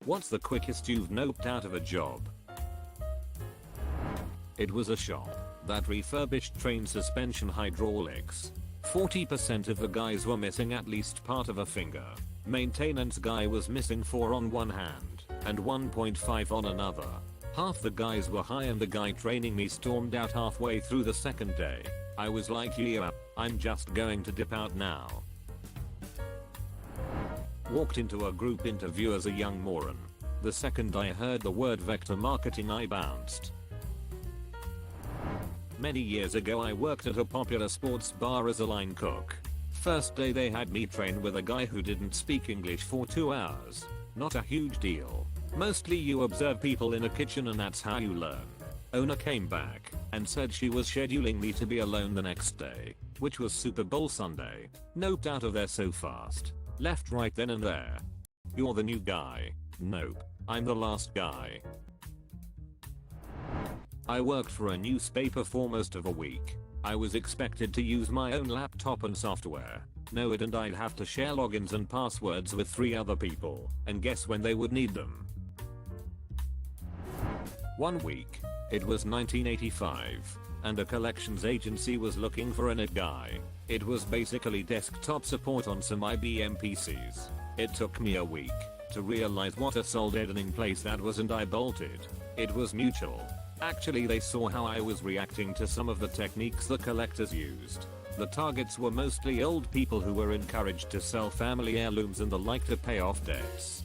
What's the quickest you've noped out of a job? It was a shop that refurbished train suspension hydraulics. 40% of the guys were missing at least part of a finger. Maintenance guy was missing 4 on one hand and 1.5 on another. Half the guys were high and the guy training me stormed out halfway through the second day. I was like, yeah, I'm just going to dip out now. Walked into a group interview as a young moron. The second I heard the word vector marketing I bounced. Many years ago I worked at a popular sports bar as a line cook. First day they had me train with a guy who didn't speak English for 2 hours. Not a huge deal. Mostly you observe people in a kitchen and that's how you learn. Owner came back and said she was scheduling me to be alone the next day, which was Super Bowl Sunday. Noped out of there so fast. Left right then and there. You're the new guy. Nope, I'm the last guy. I worked for a newspaper for most of a week. I was expected to use my own laptop and software. No it and I'd have to share logins and passwords with 3 other people, and guess when they would need them. One week. It was 1985, and a collections agency was looking for a net guy. It was basically desktop support on some IBM PCs. It took me a week to realize what a soul deadening place that was and I bolted. It was mutual. Actually they saw how I was reacting to some of the techniques the collectors used. The targets were mostly old people who were encouraged to sell family heirlooms and the like to pay off debts.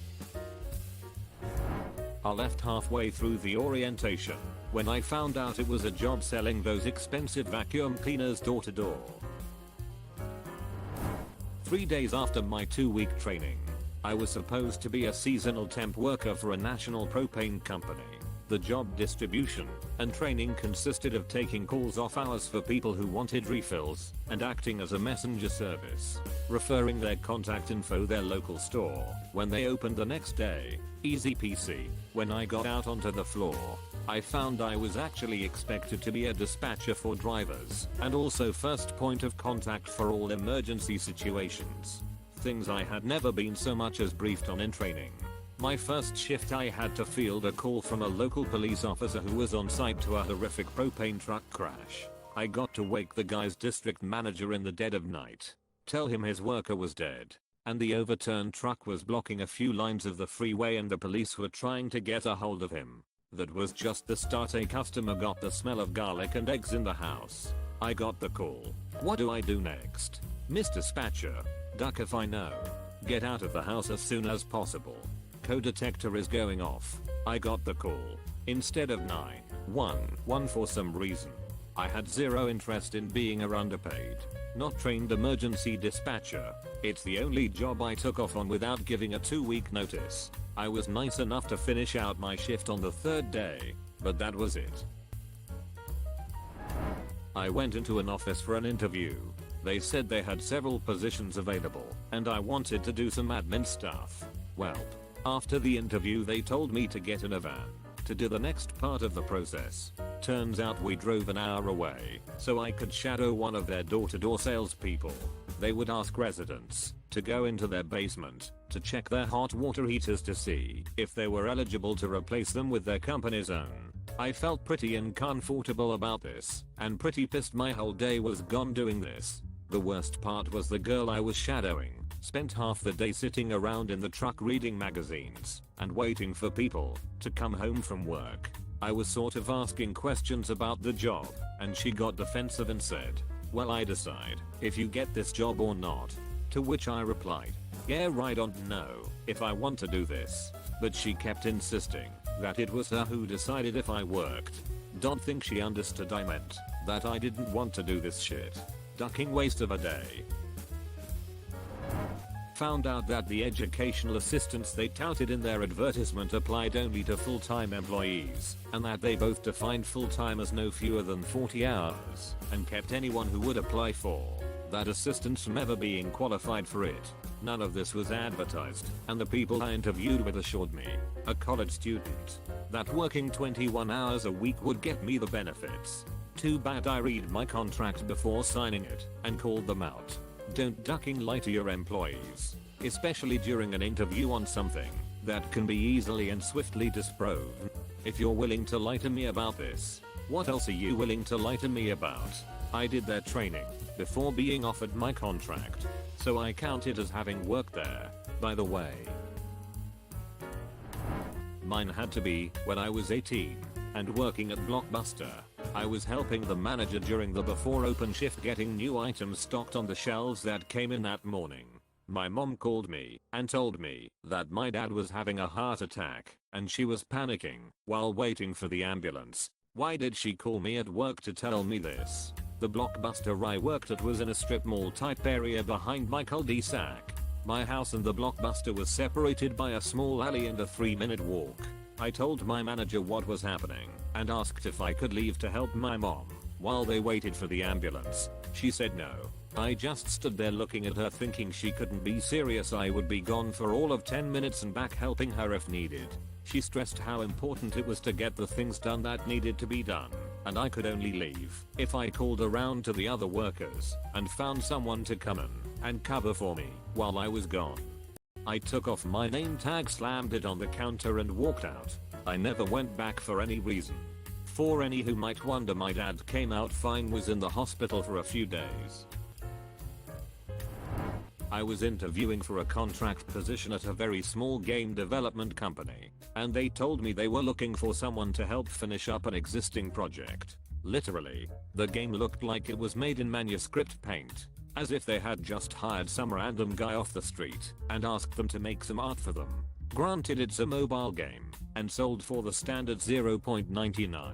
I left halfway through the orientation when I found out it was a job selling those expensive vacuum cleaners door to door. 3 days after my 2-week training, I was supposed to be a seasonal temp worker for a national propane company. The job distribution and training consisted of taking calls off hours for people who wanted refills and acting as a messenger service, referring their contact info their local store when they opened the next day. Easy peasy. When I got out onto the floor, I found I was actually expected to be a dispatcher for drivers and also first point of contact for all emergency situations. Things I had never been so much as briefed on in training. My first shift I had to field a call from a local police officer who was on site to a horrific propane truck crash. I got to wake the guy's district manager in the dead of night, tell him his worker was dead, and the overturned truck was blocking a few lines of the freeway and the police were trying to get a hold of him. That was just the start. A customer got the smell of garlic and eggs in the house. I got the call. What do I do next? Mr. Dispatcher, duck if I know. Get out of the house as soon as possible. Code detector is going off. I got the call. Instead of 911 for some reason. I had zero interest in being a underpaid, not trained emergency dispatcher. It's the only job I took off on without giving a 2-week notice. I was nice enough to finish out my shift on the 3rd day, but that was it. I went into an office for an interview. They said they had several positions available, and I wanted to do some admin stuff. Well, after the interview they told me to get in a van to do the next part of the process. Turns out we drove an hour away so I could shadow one of their door-to-door salespeople. They would ask residents to go into their basement to check their hot water heaters to see if they were eligible to replace them with their company's own. I felt pretty uncomfortable about this and pretty pissed my whole day was gone doing this. The worst part was the girl I was shadowing spent half the day sitting around in the truck reading magazines and waiting for people to come home from work. I was sort of asking questions about the job and she got defensive and said, "Well, I decide if you get this job or not." To which I replied, "Yeah, right on, no, if I want to do this." But she kept insisting that it was her who decided if I worked. Don't think she understood I meant that I didn't want to do this shit. Ducking waste of a day. Found out that the educational assistance they touted in their advertisement applied only to full-time employees, and that they both defined full-time as no fewer than 40 hours, and kept anyone who would apply for that assistance from ever being qualified for it. None of this was advertised, and the people I interviewed with assured me, a college student, that working 21 hours a week would get me the benefits. Too bad I read my contract before signing it, and called them out. Don't ducking lie to your employees, especially during an interview on something that can be easily and swiftly disproven. If you're willing to lie to me about this, what else are you willing to lie to me about? I did their training before being offered my contract, so I count it as having worked there, by the way. Mine had to be when I was 18 and working at Blockbuster. I was helping the manager during the before open shift getting new items stocked on the shelves that came in that morning. My mom called me and told me that my dad was having a heart attack and she was panicking while waiting for the ambulance. Why did she call me at work to tell me this? The Blockbuster I worked at was in a strip mall type area behind my cul-de-sac. My house and the Blockbuster was separated by a small alley and a 3-minute walk. I told my manager what was happening and asked if I could leave to help my mom while they waited for the ambulance. She said no. I just stood there looking at her thinking she couldn't be serious. I would be gone for all of 10 minutes and back helping her if needed. She stressed how important it was to get the things done that needed to be done, and I could only leave if I called around to the other workers and found someone to come in and cover for me while I was gone. I took off my name tag, slammed it on the counter and walked out. I never went back for any reason. For any who might wonder, my dad came out fine, was in the hospital for a few days. I was interviewing for a contract position at a very small game development company, and they told me they were looking for someone to help finish up an existing project. Literally, the game looked like it was made in manuscript paint, as if they had just hired some random guy off the street and asked them to make some art for them. Granted, it's a mobile game and sold for the standard $0.99,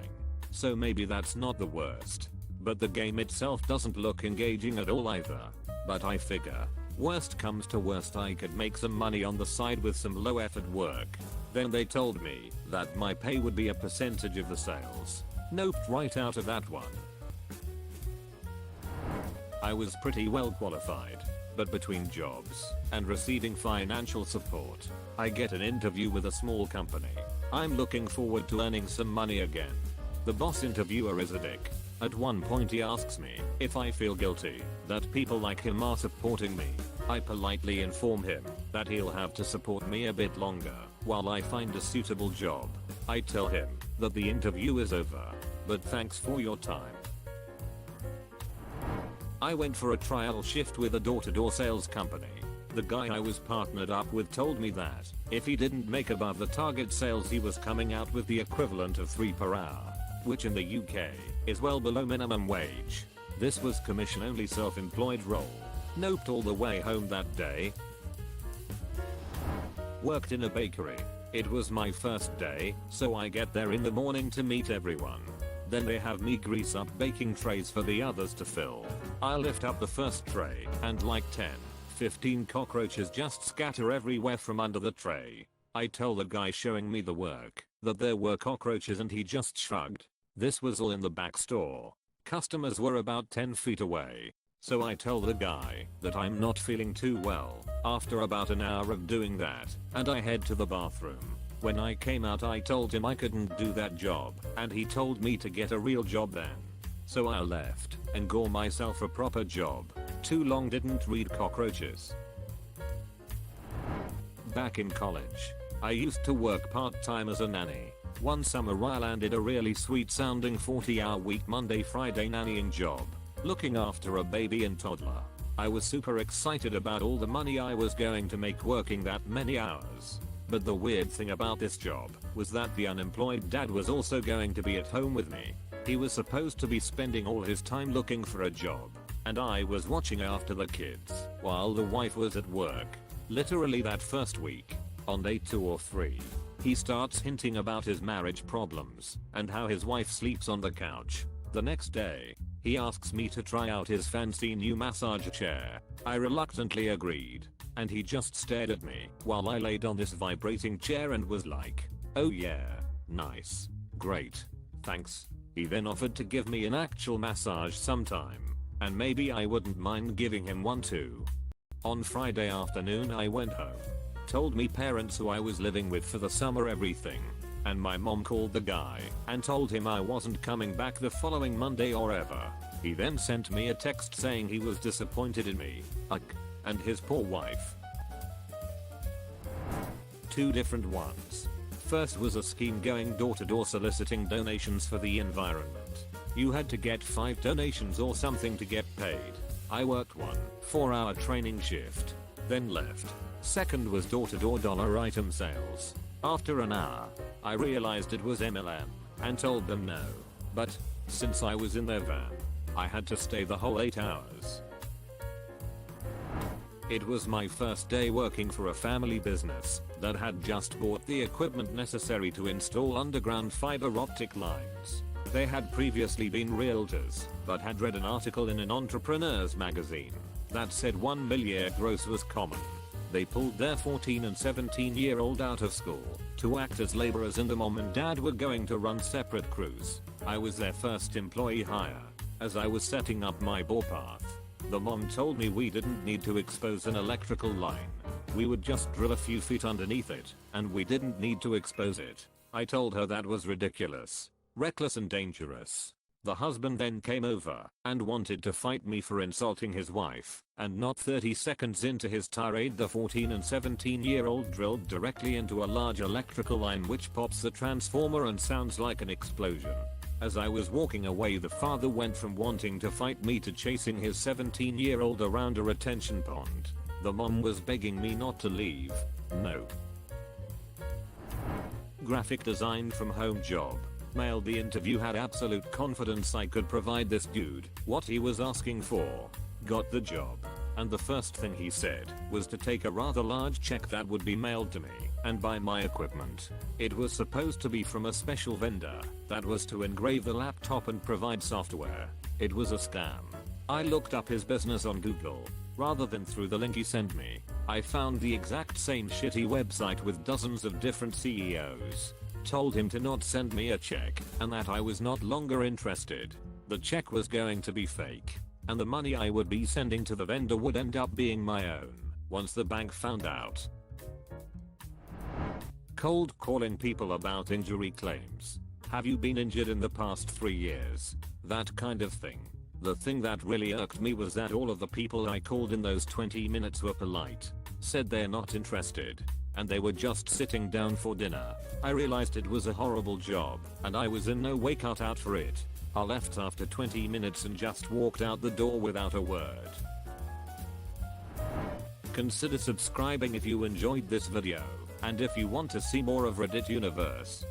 so maybe that's not the worst, but the game itself doesn't look engaging at all either. But I figure, worst comes to worst, I could make some money on the side with some low effort work. Then they told me that my pay would be a percentage of the sales. Noped right out of that one. I was pretty well qualified, but between jobs and receiving financial support, I get an interview with a small company. I'm looking forward to earning some money again. The boss interviewer is a dick. At one point he asks me if I feel guilty that people like him are supporting me. I politely inform him that he'll have to support me a bit longer while I find a suitable job. I tell him that the interview is over, but thanks for your time. I went for a trial shift with a door-to-door sales company. The guy I was partnered up with told me that if he didn't make above the target sales, he was coming out with the equivalent of 3 per hour, which in the UK is well below minimum wage. This was commission only, self-employed role. Noped all the way home that day. Worked in a bakery. It was my first day, so I get there in the morning to meet everyone. Then they have me grease up baking trays for the others to fill. I lift up the first tray and like 10-15 cockroaches just scatter everywhere from under the tray. I tell the guy showing me the work that there were cockroaches and he just shrugged. This was all in the back store. Customers were about 10 feet away. So I tell the guy that I'm not feeling too well after about an hour of doing that, and I head to the bathroom. When I came out, I told him I couldn't do that job, and he told me to get a real job then. So I left and got myself a proper job. Too long didn't read cockroaches. Back in college, I used to work part-time as a nanny. One summer I landed a really sweet sounding 40-hour week Monday Friday nannying job, looking after a baby and toddler. I was super excited about all the money I was going to make working that many hours. But the weird thing about this job was that the unemployed dad was also going to be at home with me. He was supposed to be spending all his time looking for a job, and I was watching after the kids while the wife was at work. Literally that first week, on day 2 or 3, he starts hinting about his marriage problems and how his wife sleeps on the couch. The next day, he asks me to try out his fancy new massage chair. I reluctantly agreed, and he just stared at me while I laid on this vibrating chair and was like, "Oh yeah, nice, great, thanks." He then offered to give me an actual massage sometime, and maybe I wouldn't mind giving him one too. On Friday afternoon I went home, told me parents who I was living with for the summer everything, and my mom called the guy and told him I wasn't coming back the following Monday or ever. He then sent me a text saying he was disappointed in me, and his poor wife. two different ones. First was a scheme going door to door soliciting donations for the environment. You had to get 5 donations or something to get paid. I worked one 4-hour training shift, then left. Second was door to door dollar item sales. After an hour, I realized it was MLM and told them no. But since I was in their van, I had to stay the whole 8 hours. It was my first day working for a family business that had just bought the equipment necessary to install underground fiber optic lines. They had previously been realtors, but had read an article in an entrepreneur's magazine that said 1 million gross was common. They pulled their 14 and 17-year-old out of school to act as laborers, and the mom and dad were going to run separate crews. I was their first employee hire. As I was setting up my bore path, the mom told me we didn't need to expose an electrical line. We would just drill a few feet underneath it, and we didn't need to expose it. I told her that was ridiculous, reckless and dangerous. The husband then came over and wanted to fight me for insulting his wife, and not 30 seconds into his tirade the 14 and 17-year-old drilled directly into a large electrical line which pops the transformer and sounds like an explosion. As I was walking away, the father went from wanting to fight me to chasing his 17-year-old around a retention pond. The mom was begging me not to leave. No. Graphic design from home job. Mailed the interview, had absolute confidence I could provide this dude what he was asking for. Got the job, and the first thing he said was to take a rather large check that would be mailed to me and buy my equipment. It was supposed to be from a special vendor that was to engrave the laptop and provide software. It was a scam. I looked up his business on Google rather than through the link he sent me. I found the exact same shitty website with dozens of different CEOs. Told him to not send me a check and that I was not longer interested. The check was going to be fake, and the money I would be sending to the vendor would end up being my own once the bank found out. Cold calling people about injury claims. Have you been injured in the past 3 years? That kind of thing. The thing that really irked me was that all of the people I called in those 20 minutes were polite, said they're not interested, and they were just sitting down for dinner. I realized it was a horrible job, and I was in no way cut out for it. I left after 20 minutes and just walked out the door without a word. Consider subscribing if you enjoyed this video, and if you want to see more of Reddit Universe.